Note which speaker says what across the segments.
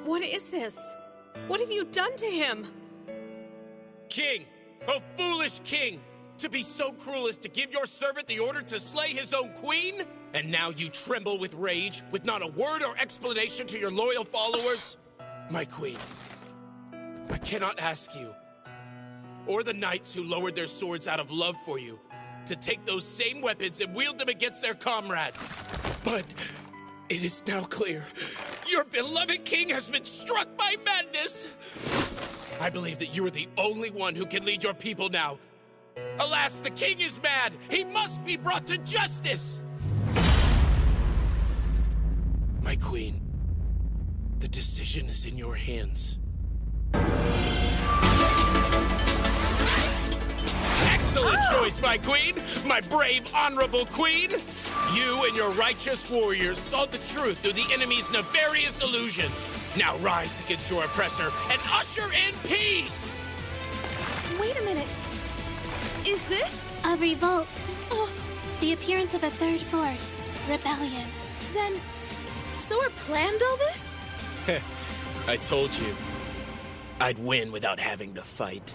Speaker 1: What is this? What have you done to him?
Speaker 2: King! Oh, foolish king! To be so cruel as to give your servant the order to slay his own queen? And now you tremble with rage, with not a word or explanation to your loyal followers? My queen, I cannot ask you, or the knights who lowered their swords out of love for you, to take those same weapons and wield them against their comrades. But it is now clear, your beloved king has been struck by madness. I believe that you are the only one who can lead your people now. Alas, the king is mad. He must be brought to justice. My queen, the decision is in your hands. Excellent choice, my queen! My brave, honorable queen! You and your righteous warriors saw the truth through the enemy's nefarious illusions. Now rise against your oppressor and usher in peace!
Speaker 3: Wait a minute. Is this?
Speaker 4: A revolt.
Speaker 3: Oh.
Speaker 4: The appearance of a third force. Rebellion.
Speaker 3: Then, Sora planned all this?
Speaker 2: I told you, I'd win without having to fight.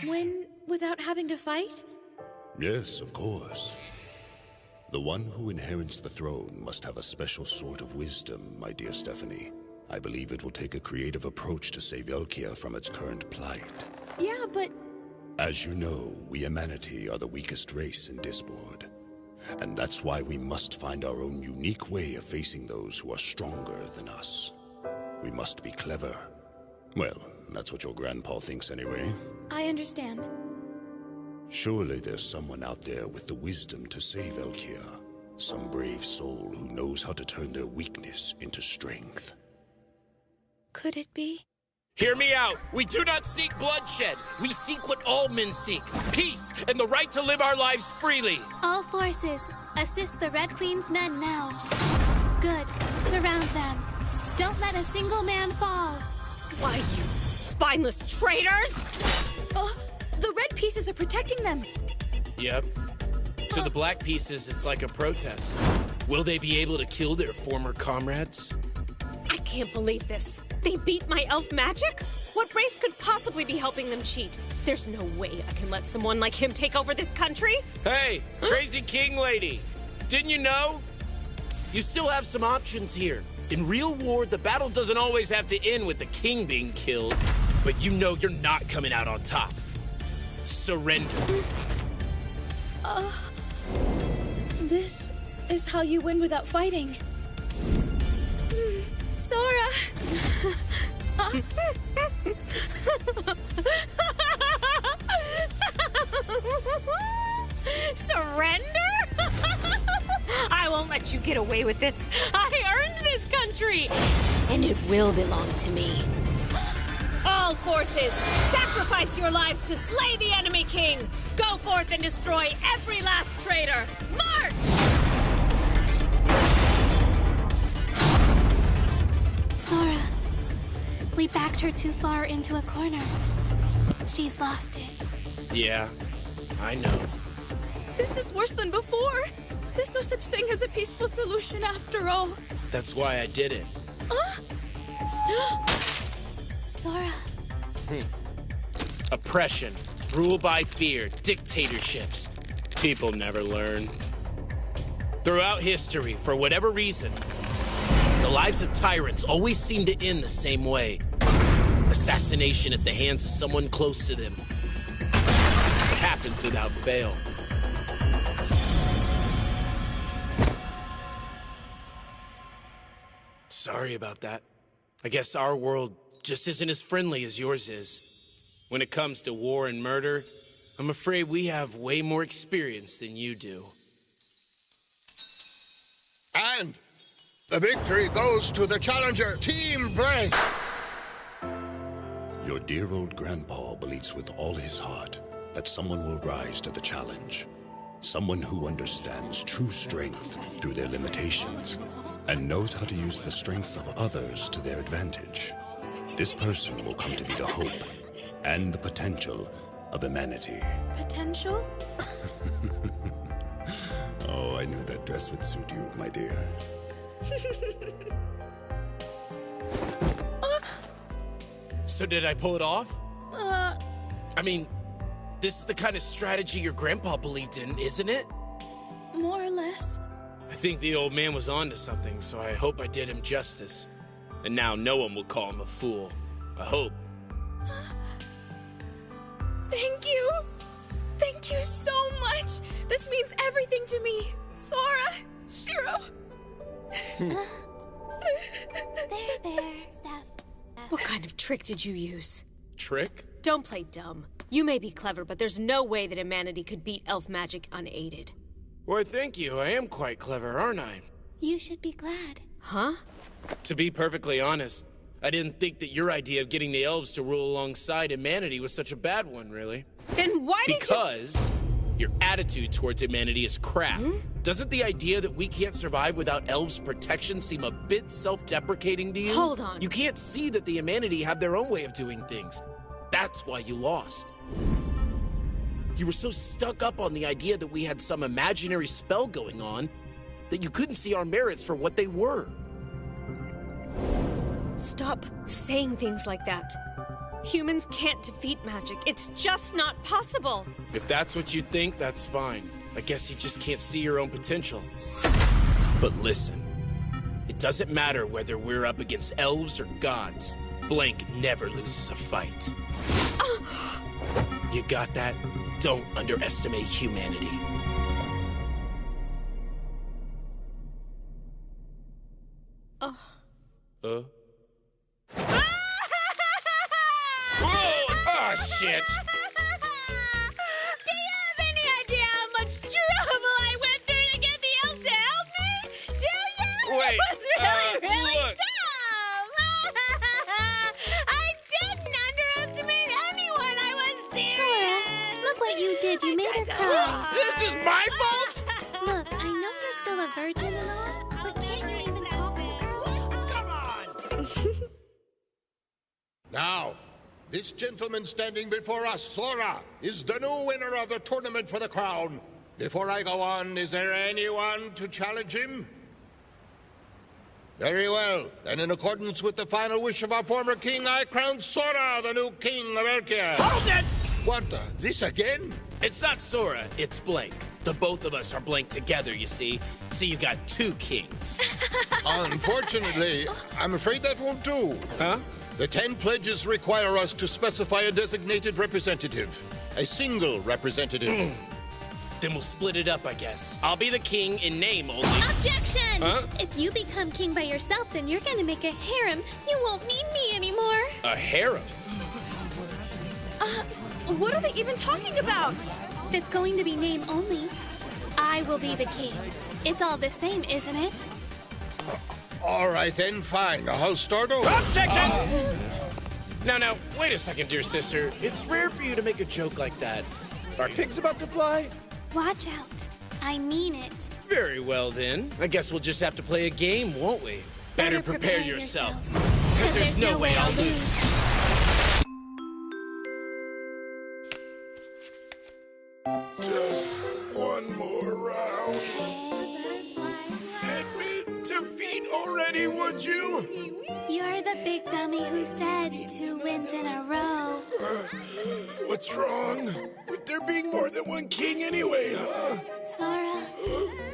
Speaker 3: Win without having to fight?
Speaker 5: Yes, of course. The one who inherits the throne must have a special sort of wisdom, my dear Stephanie. I believe it will take a creative approach to save Elkia from its current plight.
Speaker 3: Yeah, but...
Speaker 5: As you know, we humanity are the weakest race in Disboard. And that's why we must find our own unique way of facing those who are stronger than us. We must be clever. Well, that's what your grandpa thinks anyway.
Speaker 3: I understand.
Speaker 5: Surely there's someone out there with the wisdom to save Elkia. Some brave soul who knows how to turn their weakness into strength.
Speaker 3: Could it be?
Speaker 2: Hear me out. We do not seek bloodshed. We seek what all men seek. Peace and the right to live our lives freely.
Speaker 4: All forces, assist the Red Queen's men now. Good. Surround them. Don't let a single man fall.
Speaker 1: Why, you spineless traitors!
Speaker 3: The red pieces are protecting them.
Speaker 2: Yep. To the black pieces, it's like a protest. Will they be able to kill their former comrades?
Speaker 1: I can't believe this. They beat my elf magic? What race could possibly be helping them cheat? There's no way I can let someone like him take over this country.
Speaker 2: Hey, crazy king lady. Didn't you know? You still have some options here. In real war, the battle doesn't always have to end with the king being killed. But you know you're not coming out on top. Surrender.
Speaker 3: This is how you win without fighting. Sora!
Speaker 1: Surrender? I I won't let you get away with this. I earned this country, and it will belong to me. All forces, sacrifice your lives to slay the enemy king! Go forth and destroy every last traitor! March!
Speaker 4: Sora, we backed her too far into a corner. She's lost it.
Speaker 2: Yeah, I know.
Speaker 3: This is worse than before. There's no such thing as a peaceful solution after all.
Speaker 2: That's why I did it.
Speaker 4: Sora.
Speaker 2: Oppression, rule by fear, dictatorships. People never learn. Throughout history, for whatever reason, the lives of tyrants always seem to end the same way. Assassination at the hands of someone close to them. It happens without fail. Sorry about that. I guess our world just isn't as friendly as yours is. When it comes to war and murder, I'm afraid we have way more experience than you do.
Speaker 6: And the victory goes to the challenger, Team Blank.
Speaker 5: Your dear old grandpa believes with all his heart that someone will rise to the challenge. Someone who understands true strength through their limitations and knows how to use the strengths of others to their advantage. This person will come to be the hope and the potential of humanity.
Speaker 3: Potential?
Speaker 5: Oh, I knew that dress would suit you, my dear.
Speaker 2: So did I pull it off? I mean, this is the kind of strategy your grandpa believed in, isn't it?
Speaker 3: More or less.
Speaker 2: I think the old man was onto something, so I hope I did him justice. And now no one will call him a fool. I hope.
Speaker 3: Thank you. Thank you so much. This means everything to me. Sora, Shiro.
Speaker 4: There, Steph.
Speaker 1: What kind of trick did you use?
Speaker 2: Trick?
Speaker 1: Don't play dumb. You may be clever, but there's no way that humanity could beat elf magic unaided.
Speaker 2: Why, thank you. I am quite clever, aren't I?
Speaker 4: You should be glad.
Speaker 1: Huh?
Speaker 2: To be perfectly honest, I didn't think that your idea of getting the elves to rule alongside humanity was such a bad one, really.
Speaker 1: Then why did you—
Speaker 2: Because your attitude towards humanity is crap. Doesn't the idea that we can't survive without elves' protection seem a bit self-deprecating to you?
Speaker 1: Hold on.
Speaker 2: You can't see that the humanity have their own way of doing things. That's why you lost. You were so stuck up on the idea that we had some imaginary spell going on that you couldn't see our merits for what they were.
Speaker 1: Stop saying things like that. Humans can't defeat magic. It's just not possible.
Speaker 2: If that's what you think, that's fine. I guess you just can't see your own potential. But listen, it doesn't matter whether we're up against elves or gods. Blank never loses a fight. You got that? Don't underestimate humanity. Whoa! Oh, shit!
Speaker 1: Do you have any idea how much trouble I went through to get the elf to help me? Do you?
Speaker 2: Wait,
Speaker 1: It was really
Speaker 2: look.
Speaker 1: dumb! I didn't underestimate anyone. I was serious.
Speaker 4: Sora, look what you did. You made her cry.
Speaker 2: This is my fault?
Speaker 4: Look, I know you're still a virgin and all, but can't you even talk to girls?
Speaker 2: Come on!
Speaker 6: Now, this gentleman standing before us, Sora, is the new winner of the tournament for the crown. Before I go on, is there anyone to challenge him? Very well. Then in accordance with the final wish of our former king, I crown Sora the new king of Elkia.
Speaker 2: Hold it!
Speaker 6: What, this again?
Speaker 2: It's not Sora, it's Blank. The both of us are Blank together, you see. So you got two kings.
Speaker 6: Unfortunately, I'm afraid that won't do.
Speaker 2: Huh?
Speaker 6: The 10 pledges require us to specify a designated representative. A single representative.
Speaker 2: Then we'll split it up, I guess. I'll be the king in name only.
Speaker 4: Objection!
Speaker 2: Huh?
Speaker 4: If you become king by yourself, then you're gonna make a harem. You won't need me anymore.
Speaker 2: A harem?
Speaker 3: What are they even talking about?
Speaker 4: It's going to be name only. I I will be the king. It's all the same, isn't it?
Speaker 6: All right then, fine. I'll start over.
Speaker 2: Objection! Now, wait a second, dear sister. It's rare for you to make a joke like that. Are pigs about to fly?
Speaker 4: Watch out. I mean it.
Speaker 2: Very well, then. I guess we'll just have to play a game, won't we? Better prepare yourself. Because there's no way I'll lose. Just one more round. Admit defeat already, would you?
Speaker 4: You're the big dummy who said 2 wins in a row.
Speaker 2: What's wrong? With there being more than one king anyway, huh?
Speaker 4: Sora,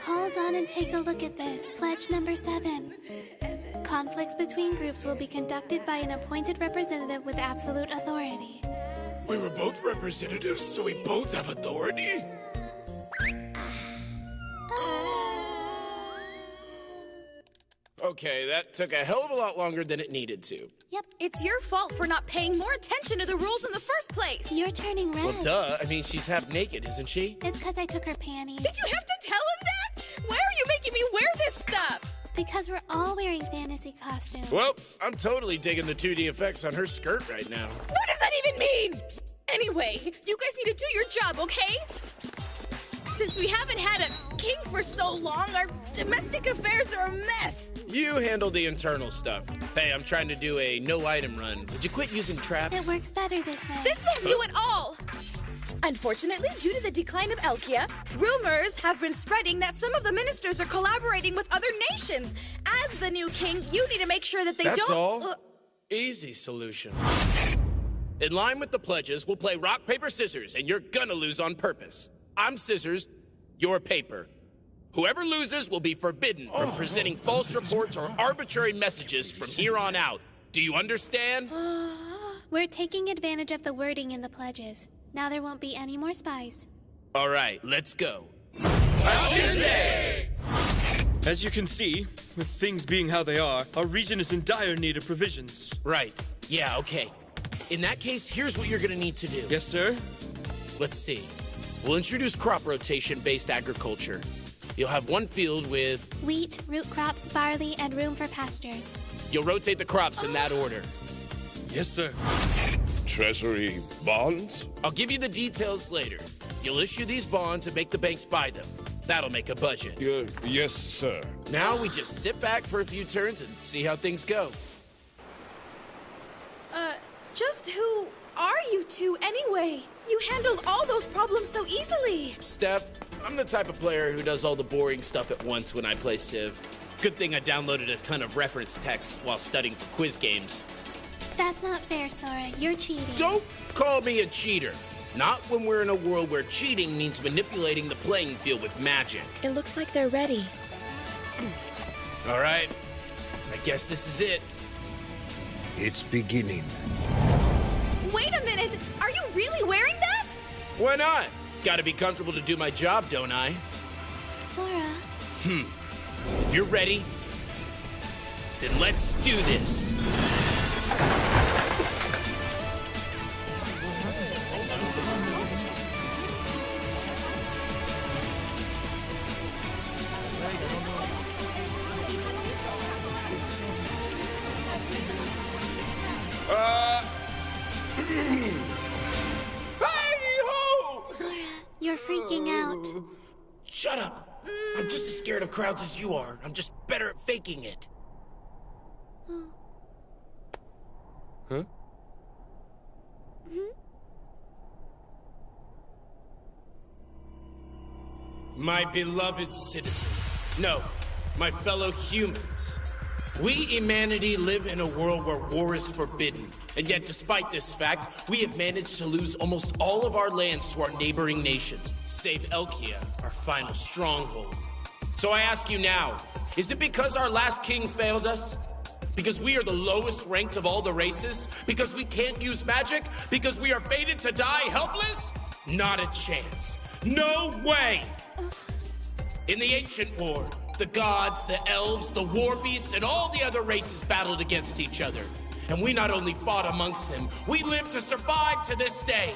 Speaker 4: hold on and take a look at this. Pledge number 7. Conflicts between groups will be conducted by an appointed representative with absolute authority.
Speaker 2: We were both representatives, so we both have authority? Okay, that took a hell of a lot longer than it needed to.
Speaker 3: Yep, it's your fault for not paying more attention to the rules in the first place.
Speaker 4: You're turning red.
Speaker 2: Well, duh. I mean, she's half naked, isn't she?
Speaker 4: It's because I took her panties.
Speaker 3: Did you have to tell him that? Why are you making me wear this stuff?
Speaker 4: Because we're all wearing fantasy costumes.
Speaker 2: Well, I'm totally digging the 2D effects on her skirt right now.
Speaker 3: What does that even mean? Anyway, you guys need to do your job, okay? Since we haven't had a king for so long, our domestic affairs are a mess.
Speaker 2: You handle the internal stuff. Hey, I'm trying to do a no-item run. Would you quit using traps?
Speaker 4: It works better this way.
Speaker 3: This won't do it all. Unfortunately, due to the decline of Elkia, rumors have been spreading that some of the ministers are collaborating with other nations. As the new king, you need to make sure that they
Speaker 2: That's
Speaker 3: don't...
Speaker 2: all? Easy solution. In line with the pledges, we'll play rock, paper, scissors, and you're gonna lose on purpose. I'm scissors, you're paper. Whoever loses will be forbidden from presenting false reports or arbitrary messages from here on out. Do you understand?
Speaker 4: We're taking advantage of the wording in the pledges. Now there won't be any more spies.
Speaker 2: All right, let's go.
Speaker 7: As you can see, with things being how they are, our region is in dire need of provisions.
Speaker 2: Right. Yeah, okay. In that case, here's what you're gonna need to do.
Speaker 7: Yes, sir?
Speaker 2: Let's see. We'll introduce crop rotation-based agriculture. You'll have one field with...
Speaker 4: wheat, root crops, barley, and room for pastures.
Speaker 2: You'll rotate the crops in that order.
Speaker 7: Yes, sir.
Speaker 5: Treasury bonds?
Speaker 2: I'll give you the details later. You'll issue these bonds and make the banks buy them. That'll make a budget.
Speaker 5: Yes, sir.
Speaker 2: Now we just sit back for a few turns and see how things go.
Speaker 3: Just who are you two anyway? You handled all those problems so easily.
Speaker 2: Steph, I'm the type of player who does all the boring stuff at once when I play Civ. Good thing I downloaded a ton of reference text while studying for quiz games.
Speaker 4: That's not fair, Sora. You're cheating.
Speaker 2: Don't call me a cheater. Not when we're in a world where cheating means manipulating the playing field with magic.
Speaker 3: It looks like they're ready.
Speaker 2: All right. I guess this is it.
Speaker 6: It's beginning.
Speaker 3: Wait a minute! Are you really wearing that?
Speaker 2: Why not? Gotta be comfortable to do my job, don't I?
Speaker 4: Sora.
Speaker 2: If you're ready, then let's do this. Hi-ho!
Speaker 4: Sora, you're freaking out.
Speaker 2: Shut up. I'm just as scared of crowds as you are. I'm just better at faking it. Huh? My beloved citizens. No, my fellow humans. We, humanity, live in a world where war is forbidden. And yet, despite this fact, we have managed to lose almost all of our lands to our neighboring nations, save Elkia, our final stronghold. So I ask you now, is it because our last king failed us? Because we are the lowest ranked of all the races? Because we can't use magic? Because we are fated to die helpless? Not a chance. No way! In the ancient war, the gods, the elves, the war beasts, and all the other races battled against each other. And we not only fought amongst them, we lived to survive to this day.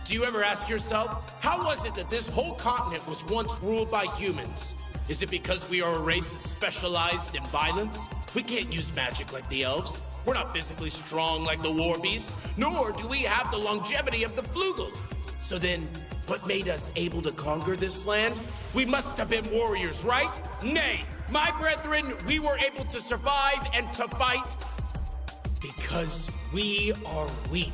Speaker 2: Do you ever ask yourself, how was it that this whole continent was once ruled by humans? Is it because we are a race that specialized in violence? We can't use magic like the elves. We're not physically strong like the war beasts, nor do we have the longevity of the Flugel. So then, what made us able to conquer this land? We must have been warriors, right? Nay, my brethren, we were able to survive and to fight because we are weak.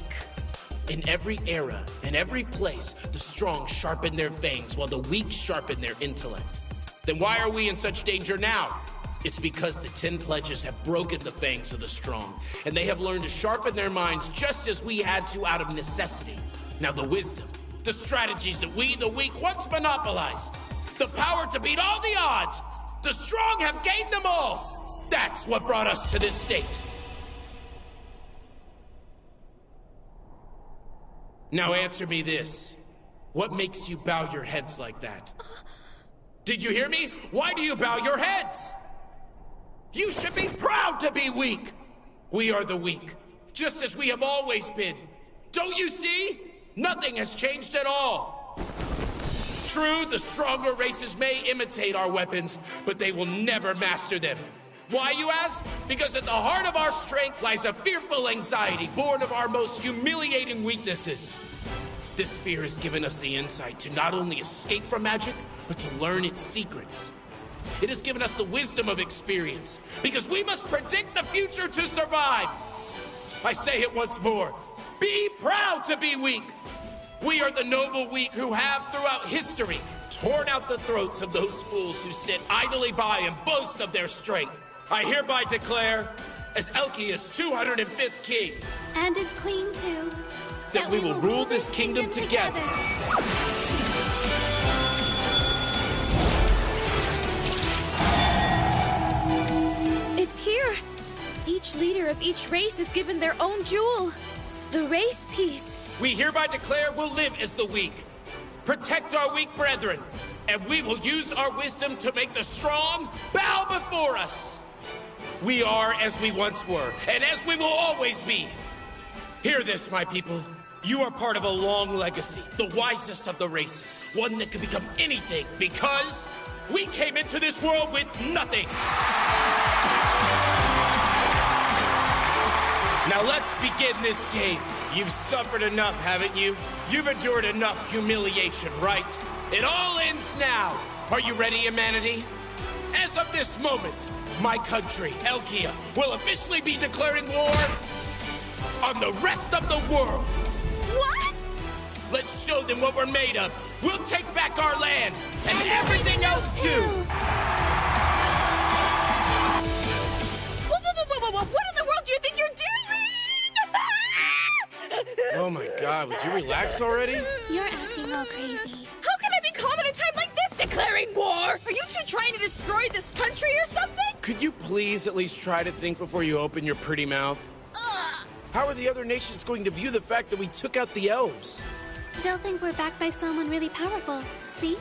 Speaker 2: In every era, in every place, the strong sharpen their fangs while the weak sharpen their intellect. Then why are we in such danger now? It's because the 10 pledges have broken the fangs of the strong, and they have learned to sharpen their minds just as we had to out of necessity. Now the wisdom, the strategies that we, the weak, once monopolized, the power to beat all the odds, the strong have gained them all. That's what brought us to this state. Now answer me this. What makes you bow your heads like that? Did you hear me? Why do you bow your heads? You should be proud to be weak. We are the weak, just as we have always been. Don't you see? Nothing has changed at all. True, the stronger races may imitate our weapons, but they will never master them. Why, you ask? Because at the heart of our strength lies a fearful anxiety born of our most humiliating weaknesses. This fear has given us the insight to not only escape from magic, but to learn its secrets. It has given us the wisdom of experience, because we must predict the future to survive. I say it once more, be proud to be weak. We are the noble weak who have, throughout history, torn out the throats of those fools who sit idly by and boast of their strength. I hereby declare, as Elkia's 205th king,
Speaker 4: And its queen, too.
Speaker 2: that we will rule this kingdom together.
Speaker 3: It's here! Each leader of each race is given their own jewel. The race piece.
Speaker 2: We hereby declare we'll live as the weak, protect our weak brethren, and we will use our wisdom to make the strong bow before us. We are as we once were, and as we will always be. Hear this, my people. You are part of a long legacy, the wisest of the races, one that can become anything, because we came into this world with nothing. Now let's begin this game. You've suffered enough, haven't you? You've endured enough humiliation, right? It all ends now. Are you ready, humanity? As of this moment, my country, Elkia, will officially be declaring war on the rest of the world.
Speaker 3: What?
Speaker 2: Let's show them what we're made of. We'll take back our land and everything else too.
Speaker 3: What in the world do you think you're doing?
Speaker 2: Oh my God, would you relax already?
Speaker 4: You're acting all crazy.
Speaker 3: How can I be calm at a time like this, declaring war? Are you two trying to destroy this country or something?
Speaker 2: Could you please at least try to think before you open your pretty mouth? How are the other nations going to view the fact that we took out the elves?
Speaker 4: They'll think we're backed by someone really powerful. See?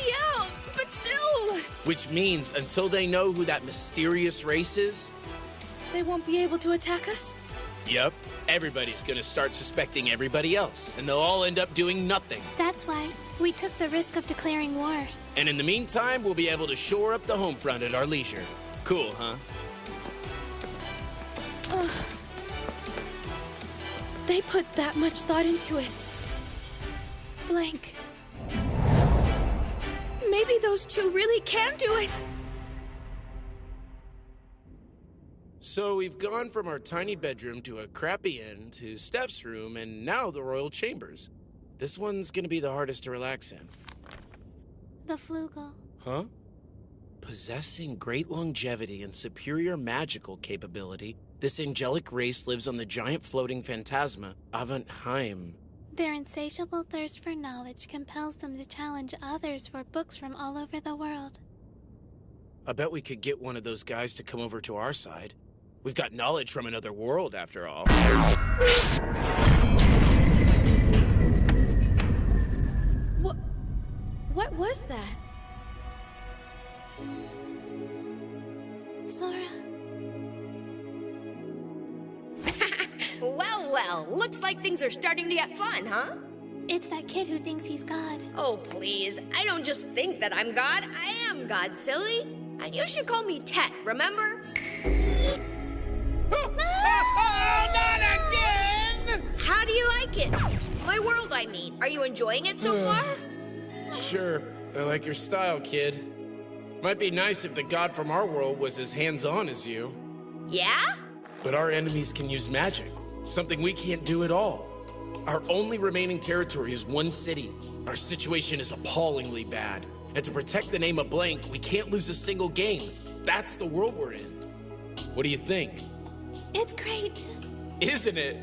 Speaker 3: Yeah, but still.
Speaker 2: Which means until they know who that mysterious race is,
Speaker 3: They won't be able to attack us?
Speaker 2: yep, everybody's gonna start suspecting everybody else, and they'll all end up doing nothing.
Speaker 4: That's why we took the risk of declaring war.
Speaker 2: And in the meantime, we'll be able to shore up the home front at our leisure. Cool, huh?
Speaker 3: They put that much thought into it. Blank. Maybe those two really can do it.
Speaker 2: So we've gone from our tiny bedroom to a crappy inn to Steph's room and now the royal chambers. This one's gonna be the hardest to relax in.
Speaker 4: The Flugel.
Speaker 2: Huh? Possessing great longevity and superior magical capability, this angelic race lives on the giant floating phantasma, Avantheim.
Speaker 4: Their insatiable thirst for knowledge compels them to challenge others for books from all over the world.
Speaker 2: I bet we could get one of those guys to come over to our side. We've got knowledge from another world, after all.
Speaker 3: What was that?
Speaker 4: Sora.
Speaker 8: Well, looks like things are starting to get fun, huh?
Speaker 4: It's that kid who thinks he's God.
Speaker 8: Oh, please. I don't just think that I'm God. I am God, silly. And you should call me Tet, remember?
Speaker 2: Not again!
Speaker 8: How do you like it? My world, I mean. Are you enjoying it so far?
Speaker 2: Sure, I like your style, kid. Might be nice if the god from our world was as hands-on as you.
Speaker 8: Yeah?
Speaker 2: But our enemies can use magic, something we can't do at all. Our only remaining territory is one city. Our situation is appallingly bad. And to protect the name of Blank, we can't lose a single game. That's the world we're in. What do you think?
Speaker 4: It's great.
Speaker 2: Isn't it?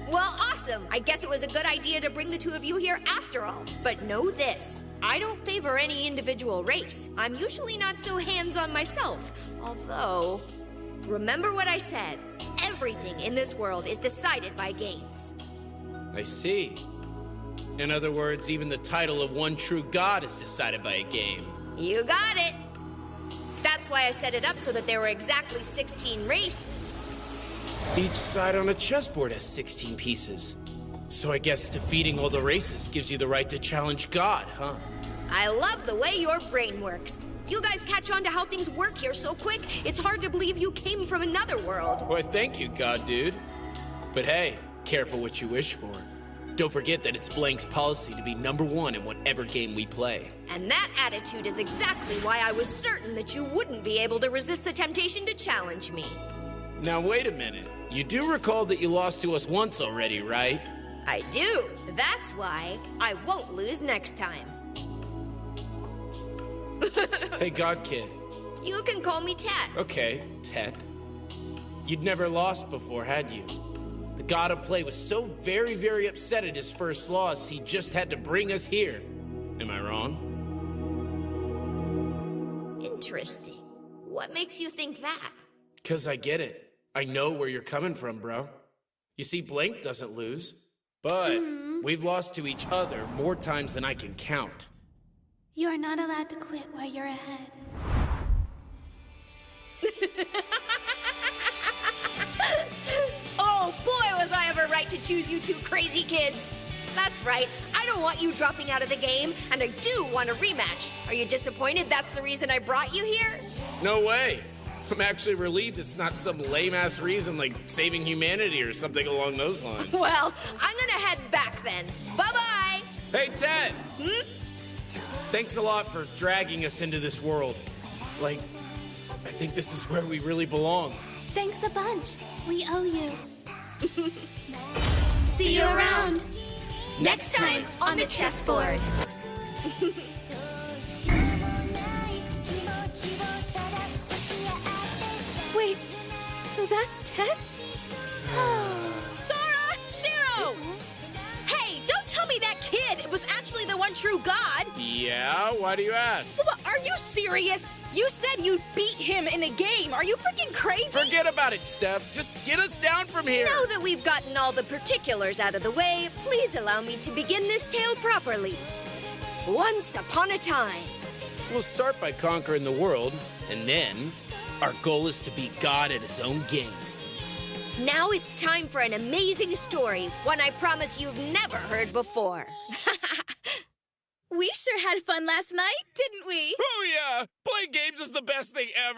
Speaker 8: Well, awesome. I guess it was a good idea to bring the two of you here after all. But know this. I don't favor any individual race. I'm usually not so hands-on myself. Although, remember what I said. Everything in this world is decided by games.
Speaker 2: I see. In other words, even the title of one true god is decided by a game.
Speaker 8: You got it. That's why I set it up so that there were exactly 16 races.
Speaker 2: Each side on a chessboard has 16 pieces. So I guess defeating all the races gives you the right to challenge God, huh?
Speaker 8: I love the way your brain works. You guys catch on to how things work here so quick, it's hard to believe you came from another world.
Speaker 2: Why, thank you, God dude. But hey, careful what you wish for. Don't forget that it's Blank's policy to be #1 in whatever game we play.
Speaker 8: And that attitude is exactly why I was certain that you wouldn't be able to resist the temptation to challenge me.
Speaker 2: Now wait a minute. You do recall that you lost to us once already, right?
Speaker 8: I do. That's why I won't lose next time.
Speaker 2: Hey, God Kid.
Speaker 8: You can call me Tet.
Speaker 2: Okay, Tet. You'd never lost before, had you? The god of play was so very, very upset at his first loss, he just had to bring us here. Am I wrong?
Speaker 8: Interesting. What makes you think that?
Speaker 2: 'Cause I get it. I know where you're coming from, bro. You see, Blank doesn't lose, but we've lost to each other more times than I can count.
Speaker 4: You are not allowed to quit while you're ahead.
Speaker 8: Oh boy, was I ever right to choose you two crazy kids. That's right, I don't want you dropping out of the game, and I do want a rematch. Are you disappointed that's the reason I brought you here?
Speaker 2: No way. I'm actually relieved it's not some lame-ass reason like saving humanity or something along those lines.
Speaker 8: Well, I'm gonna head back then. Bye-bye!
Speaker 2: Hey, Ted! Thanks a lot for dragging us into this world. Like, I think this is where we really belong.
Speaker 4: Thanks a bunch. We owe you.
Speaker 8: See you around! Next time on the chessboard.
Speaker 3: Wait, so that's Tet? Sora! Shiro! Hey, don't tell me that kid was actually the one true god!
Speaker 2: Yeah? Why do you ask?
Speaker 3: Well, are you serious? You said you'd beat him in a game. Are you freaking crazy?
Speaker 2: Forget about it, Steph. Just get us down from here.
Speaker 8: Now that we've gotten all the particulars out of the way, please allow me to begin this tale properly. Once upon a time.
Speaker 2: We'll start by conquering the world, and then our goal is to beat God at his own game.
Speaker 8: Now it's time for an amazing story, one I promise you've never heard before.
Speaker 3: We sure had fun last night, didn't we?
Speaker 2: Oh yeah! Playing games is the best thing ever!